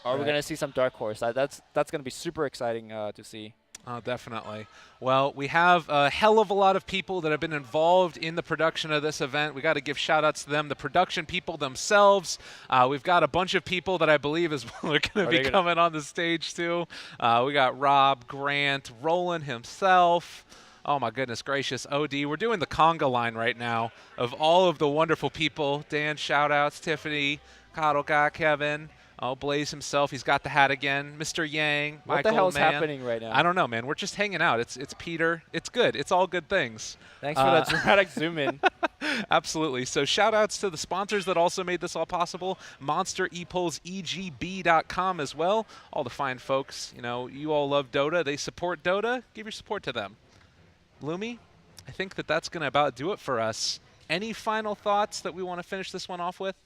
Or are we going to see some dark horse? That's going to be super exciting to see. Oh, definitely. Well, we have a hell of a lot of people that have been involved in the production of this event. We got to give shout-outs to them, the production people themselves. We've got a bunch of people that I believe as well are going to be coming on the stage too. We got Rob, Grant, Roland himself. Oh my goodness gracious, OD. We're doing the conga line right now of all of the wonderful people. Dan, shout-outs, Tiffany, Kadoka, Kevin. Oh, Blaze himself, he's got the hat again. Mr. Yang, What the hell's happening right now? I don't know, man. We're just hanging out. It's Peter. It's good. It's all good things. Thanks for that dramatic zoom in. Absolutely. So shout-outs to the sponsors that also made this all possible. Monster Epulse, EGB.com as well. All the fine folks. You know, you all love Dota. They support Dota. Give your support to them. Lumi, I think that that's going to about do it for us. Any final thoughts that we want to finish this one off with?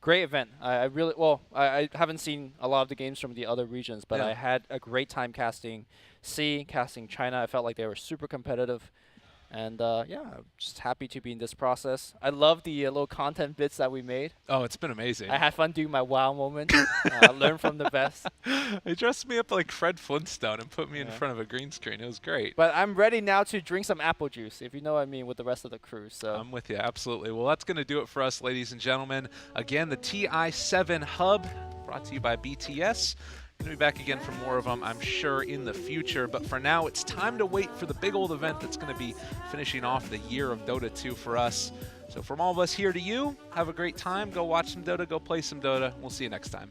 Great event. I haven't seen a lot of the games from the other regions, but I had a great time casting C, casting China. I felt like they were super competitive. And yeah, I'm just happy to be in this process. I love the little content bits that we made. Oh, it's been amazing. I had fun doing my WoW moment. Learn from the best. They dressed me up like Fred Flintstone and put me in Yeah. front of a green screen. It was great. But I'm ready now to drink some apple juice, if you know what I mean, with the rest of the crew. So I'm with you, absolutely. Well, that's going to do it for us, ladies and gentlemen. Again, the TI7 Hub, brought to you by BTS. Going to be back again for more of them, I'm sure, in the future. But for now, it's time to wait for the big old event that's going to be finishing off the year of Dota 2 for us. So from all of us here to you, have a great time. Go watch some Dota, go play some Dota. We'll see you next time.